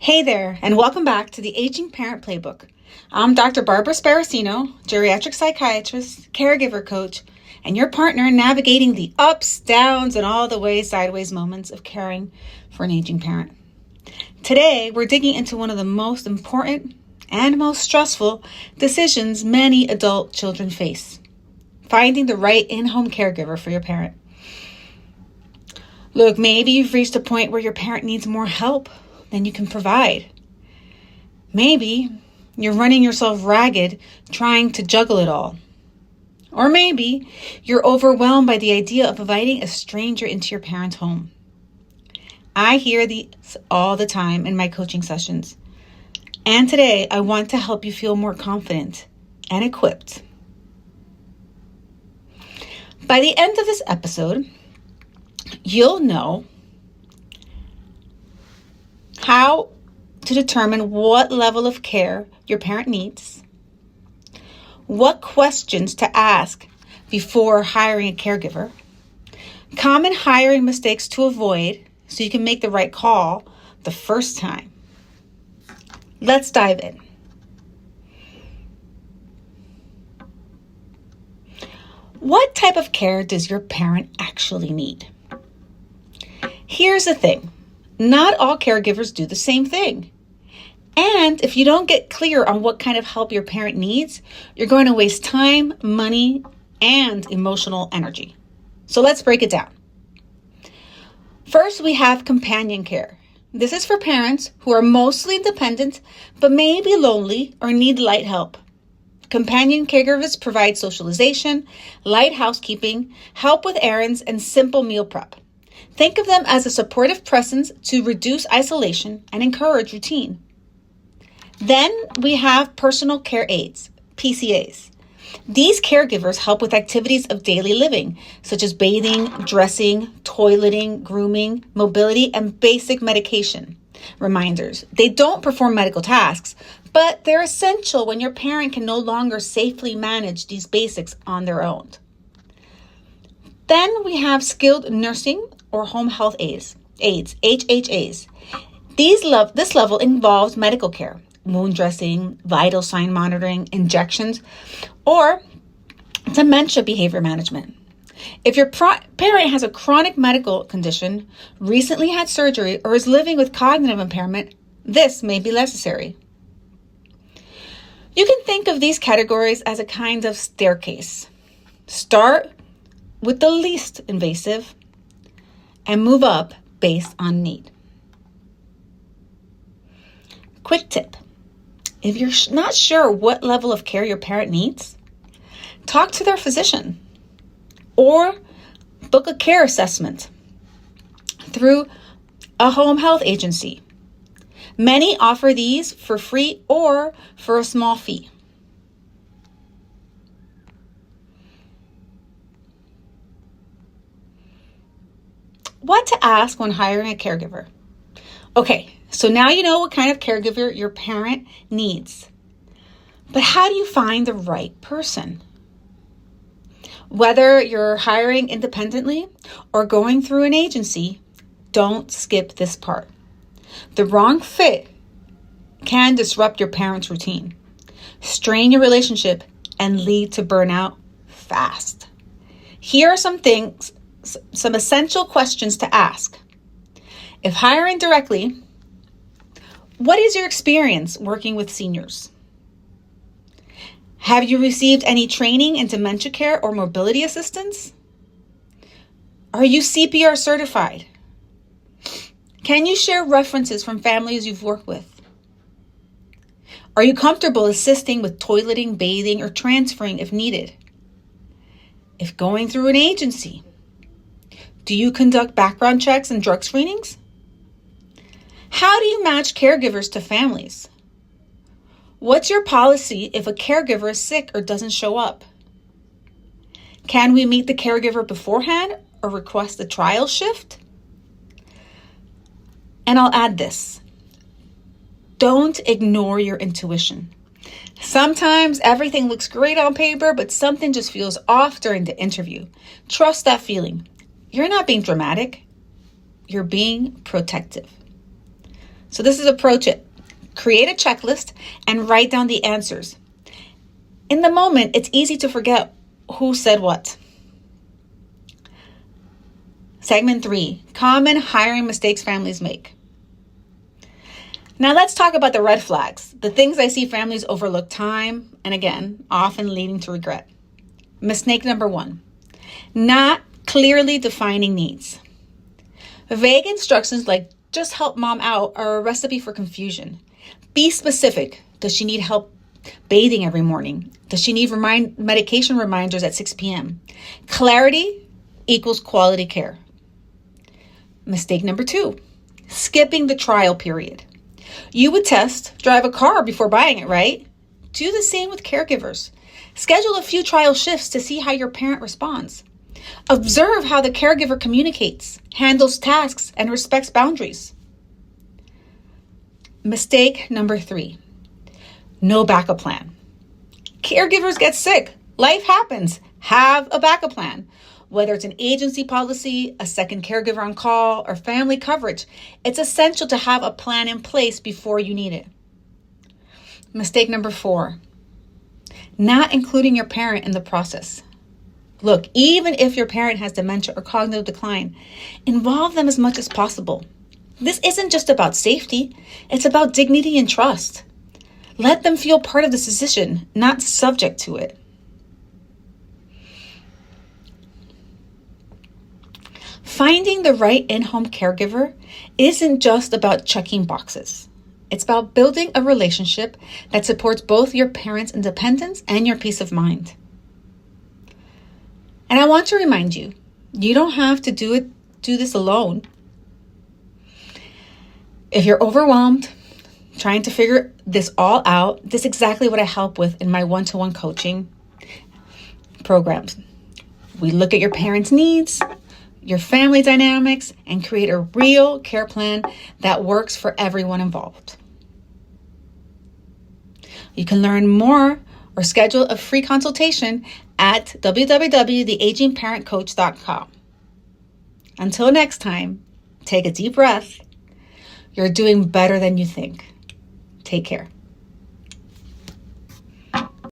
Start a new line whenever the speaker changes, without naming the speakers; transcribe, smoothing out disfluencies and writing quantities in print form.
Hey there, and welcome back to the Aging Parent Playbook. I'm Dr. Barbara Sparacino, geriatric psychiatrist, caregiver coach, and your partner in navigating the ups, downs, and all the way sideways moments of caring for an aging parent. Today, we're digging into one of the most important and most stressful decisions many adult children face: finding the right in-home caregiver for your parent. Look, maybe you've reached a point where your parent needs more help than you can provide. Maybe you're running yourself ragged trying to juggle it all. Or maybe you're overwhelmed by the idea of inviting a stranger into your parent's home. I hear these all the time in my coaching sessions. And today I want to help you feel more confident and equipped. By the end of this episode, you'll know how to determine what level of care your parent needs, what questions to ask before hiring a caregiver, common hiring mistakes to avoid so you can make the right call the first time. Let's dive in. What type of care does your parent actually need? Here's the thing. Not all caregivers do the same thing. And if you don't get clear on what kind of help your parent needs, you're going to waste time, money, and emotional energy. So let's break it down. First, we have companion care. This is for parents who are mostly independent, but may be lonely or need light help. Companion caregivers provide socialization, light housekeeping, help with errands, and simple meal prep. Think of them as a supportive presence to reduce isolation and encourage routine. Then we have personal care aides, PCAs. These caregivers help with activities of daily living, such as bathing, dressing, toileting, grooming, mobility, and basic medication reminders. They don't perform medical tasks, but they're essential when your parent can no longer safely manage these basics on their own. Then we have skilled nursing or home health aides, HHAs. This level involves medical care, wound dressing, vital sign monitoring, injections, or dementia behavior management. If your parent has a chronic medical condition, recently had surgery, or is living with cognitive impairment, this may be necessary. You can think of these categories as a kind of staircase. Start with the least invasive and move up based on need. Quick tip. If you're not sure what level of care your parent needs, talk to their physician or book a care assessment through a home health agency. Many offer these for free or for a small fee. What to ask when hiring a caregiver? Okay, so now you know what kind of caregiver your parent needs. But how do you find the right person? Whether you're hiring independently or going through an agency, don't skip this part. The wrong fit can disrupt your parent's routine, strain your relationship, and lead to burnout fast. Here are some essential questions to ask. If hiring directly, what is your experience working with seniors? Have you received any training in dementia care or mobility assistance? Are you CPR certified? Can you share references from families you've worked with? Are you comfortable assisting with toileting, bathing, or transferring if needed? If going through an agency, do you conduct background checks and drug screenings? How do you match caregivers to families? What's your policy if a caregiver is sick or doesn't show up? Can we meet the caregiver beforehand or request a trial shift? And I'll add this. Don't ignore your intuition. Sometimes everything looks great on paper, but something just feels off during the interview. Trust that feeling. You're not being dramatic. You're being protective. So this is approach it. Create a checklist and write down the answers. In the moment, it's easy to forget who said what. Segment 3, common hiring mistakes families make. Now let's talk about the red flags, the things I see families overlook time and again, often leading to regret. Mistake number 1, not clearly defining needs. Vague instructions like just help mom out are a recipe for confusion. Be specific. Does she need help bathing every morning? Does she need medication reminders at 6 p.m.? Clarity equals quality care. Mistake number 2, skipping the trial period. You would drive a car before buying it, right? Do the same with caregivers. Schedule a few trial shifts to see how your parent responds. Observe how the caregiver communicates, handles tasks, and respects boundaries. Mistake number 3, no backup plan. Caregivers get sick. Life happens. Have a backup plan. Whether it's an agency policy, a second caregiver on call, or family coverage, it's essential to have a plan in place before you need it. Mistake number 4, not including your parent in the process. Look, even if your parent has dementia or cognitive decline, involve them as much as possible. This isn't just about safety, it's about dignity and trust. Let them feel part of this decision, not subject to it. Finding the right in-home caregiver isn't just about checking boxes. It's about building a relationship that supports both your parents' independence and your peace of mind. And I want to remind you, you don't have to do this alone. If you're overwhelmed, trying to figure this all out, this is exactly what I help with in my one-to-one coaching programs. We look at your parents' needs, your family dynamics, and create a real care plan that works for everyone involved. You can learn more or schedule a free consultation at www.theagingparentcoach.com. Until next time, take a deep breath. You're doing better than you think. Take care.